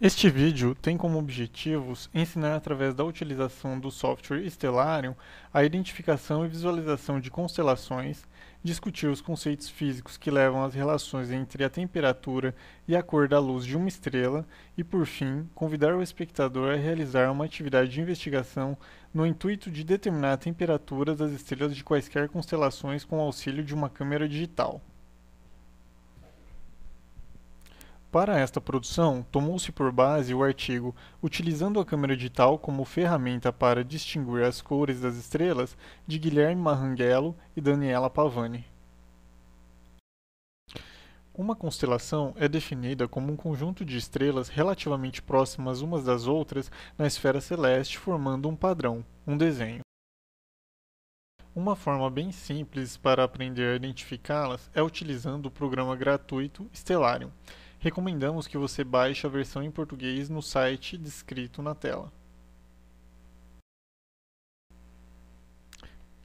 Este vídeo tem como objetivos ensinar através da utilização do software Stellarium a identificação e visualização de constelações, discutir os conceitos físicos que levam às relações entre a temperatura e a cor da luz de uma estrela e, por fim, convidar o espectador a realizar uma atividade de investigação no intuito de determinar a temperatura das estrelas de quaisquer constelações com o auxílio de uma câmera digital. Para esta produção, tomou-se por base o artigo Utilizando a câmera digital como ferramenta para distinguir as cores das estrelas, de Guilherme Maranghello e Daniela Pavani. Uma constelação é definida como um conjunto de estrelas relativamente próximas umas das outras na esfera celeste, formando um padrão, um desenho. Uma forma bem simples para aprender a identificá-las é utilizando o programa gratuito Stellarium. Recomendamos que você baixe a versão em português no site descrito na tela.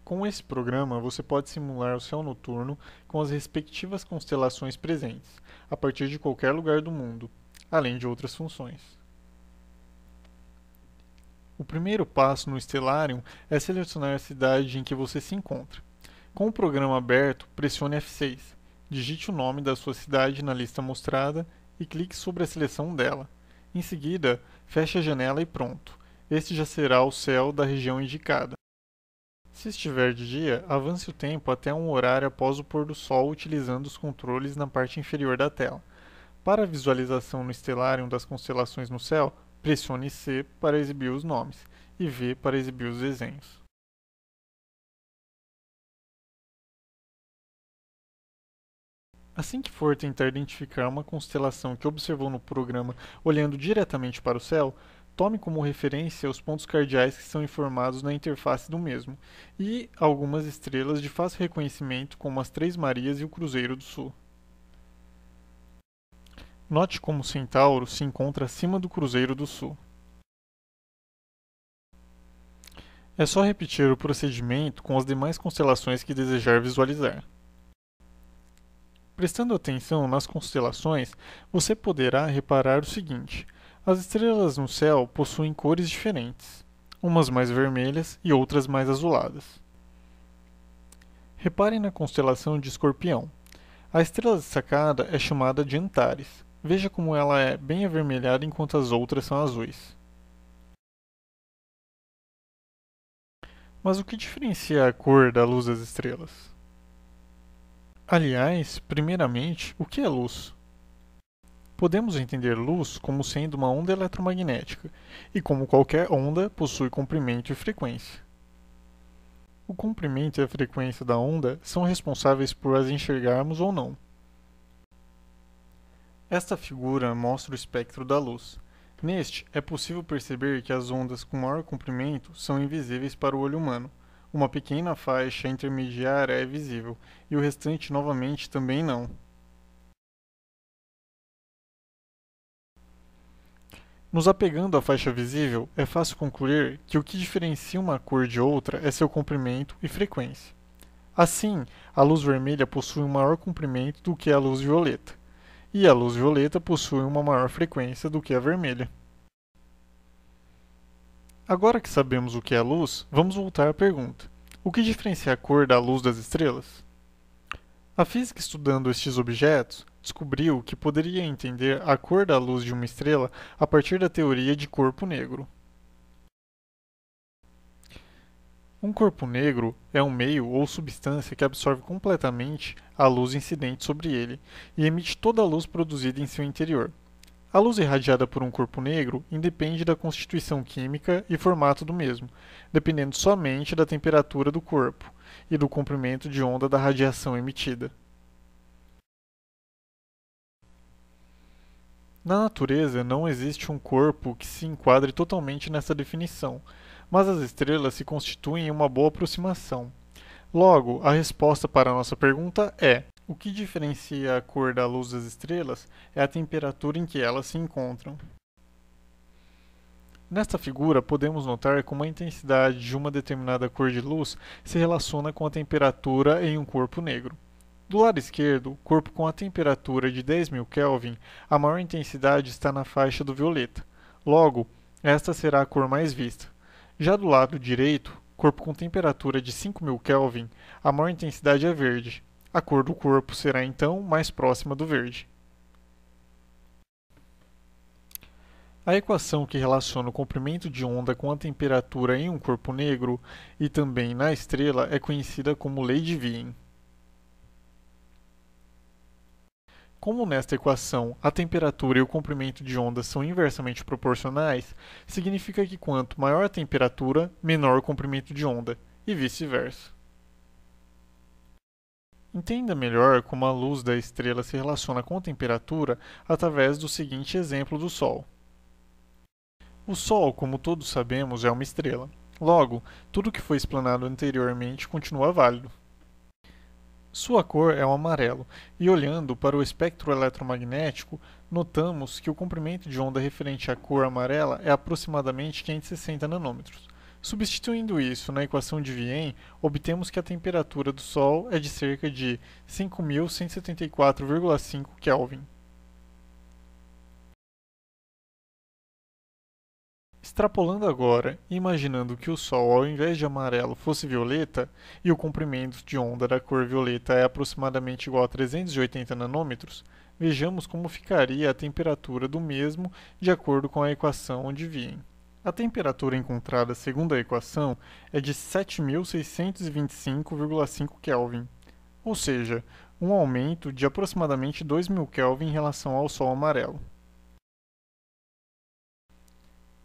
Com esse programa, você pode simular o céu noturno com as respectivas constelações presentes, a partir de qualquer lugar do mundo, além de outras funções. O primeiro passo no Stellarium é selecionar a cidade em que você se encontra. Com o programa aberto, pressione F6. Digite o nome da sua cidade na lista mostrada e clique sobre a seleção dela. Em seguida, feche a janela e pronto. Este já será o céu da região indicada. Se estiver de dia, avance o tempo até um horário após o pôr do sol utilizando os controles na parte inferior da tela. Para a visualização no Stellarium das constelações no céu, pressione C para exibir os nomes e V para exibir os desenhos. Assim que for tentar identificar uma constelação que observou no programa olhando diretamente para o céu, tome como referência os pontos cardeais que são informados na interface do mesmo e algumas estrelas de fácil reconhecimento como as Três Marias e o Cruzeiro do Sul. Note como Centauro se encontra acima do Cruzeiro do Sul. É só repetir o procedimento com as demais constelações que desejar visualizar. Prestando atenção nas constelações, você poderá reparar o seguinte: as estrelas no céu possuem cores diferentes, umas mais vermelhas e outras mais azuladas. Reparem na constelação de Escorpião. A estrela destacada é chamada de Antares. Veja como ela é bem avermelhada enquanto as outras são azuis. Mas o que diferencia a cor da luz das estrelas? Aliás, primeiramente, o que é luz? Podemos entender luz como sendo uma onda eletromagnética, e como qualquer onda, possui comprimento e frequência. O comprimento e a frequência da onda são responsáveis por as enxergarmos ou não. Esta figura mostra o espectro da luz. Neste, é possível perceber que as ondas com maior comprimento são invisíveis para o olho humano. Uma pequena faixa intermediária é visível, e o restante novamente também não. Nos apegando à faixa visível, é fácil concluir que o que diferencia uma cor de outra é seu comprimento e frequência. Assim, a luz vermelha possui um maior comprimento do que a luz violeta, e a luz violeta possui uma maior frequência do que a vermelha. Agora que sabemos o que é luz, vamos voltar à pergunta: o que diferencia a cor da luz das estrelas? A física estudando estes objetos descobriu que poderia entender a cor da luz de uma estrela a partir da teoria de corpo negro. Um corpo negro é um meio ou substância que absorve completamente a luz incidente sobre ele e emite toda a luz produzida em seu interior. A luz irradiada por um corpo negro independe da constituição química e formato do mesmo, dependendo somente da temperatura do corpo e do comprimento de onda da radiação emitida. Na natureza não existe um corpo que se enquadre totalmente nessa definição, mas as estrelas se constituem em uma boa aproximação. Logo, a resposta para a nossa pergunta é: o que diferencia a cor da luz das estrelas é a temperatura em que elas se encontram. Nesta figura, podemos notar como a intensidade de uma determinada cor de luz se relaciona com a temperatura em um corpo negro. Do lado esquerdo, corpo com a temperatura de 10.000 Kelvin, a maior intensidade está na faixa do violeta. Logo, esta será a cor mais vista. Já do lado direito, corpo com temperatura de 5.000 Kelvin, a maior intensidade é verde. A cor do corpo será então mais próxima do verde. A equação que relaciona o comprimento de onda com a temperatura em um corpo negro e também na estrela é conhecida como lei de Wien. Como nesta equação a temperatura e o comprimento de onda são inversamente proporcionais, significa que quanto maior a temperatura, menor o comprimento de onda, e vice-versa. Entenda melhor como a luz da estrela se relaciona com a temperatura através do seguinte exemplo do Sol. O Sol, como todos sabemos, é uma estrela. Logo, tudo o que foi explanado anteriormente continua válido. Sua cor é o amarelo, e olhando para o espectro eletromagnético, notamos que o comprimento de onda referente à cor amarela é aproximadamente 560 nanômetros. Substituindo isso na equação de Wien, obtemos que a temperatura do Sol é de cerca de 5.174,5 Kelvin. Extrapolando agora, imaginando que o Sol, ao invés de amarelo, fosse violeta, e o comprimento de onda da cor violeta é aproximadamente igual a 380 nanômetros, vejamos como ficaria a temperatura do mesmo de acordo com a equação de Wien. A temperatura encontrada segundo a equação é de 7.625,5 Kelvin, ou seja, um aumento de aproximadamente 2.000 Kelvin em relação ao Sol amarelo.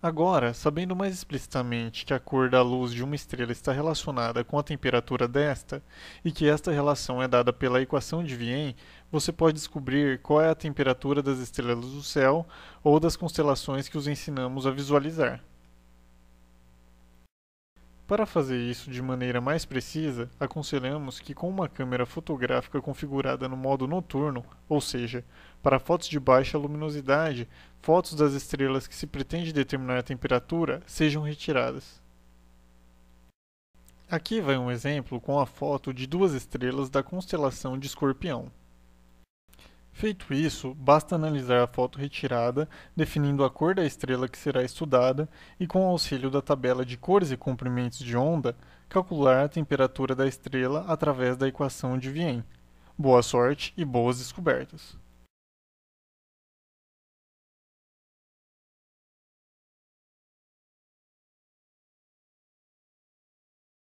Agora, sabendo mais explicitamente que a cor da luz de uma estrela está relacionada com a temperatura desta e que esta relação é dada pela equação de Wien, você pode descobrir qual é a temperatura das estrelas do céu ou das constelações que os ensinamos a visualizar. Para fazer isso de maneira mais precisa, aconselhamos que com uma câmera fotográfica configurada no modo noturno, ou seja, para fotos de baixa luminosidade, fotos das estrelas que se pretende determinar a temperatura sejam retiradas. Aqui vai um exemplo com a foto de duas estrelas da constelação de Escorpião. Feito isso, basta analisar a foto retirada, definindo a cor da estrela que será estudada e, com o auxílio da tabela de cores e comprimentos de onda, calcular a temperatura da estrela através da equação de Wien. Boa sorte e boas descobertas!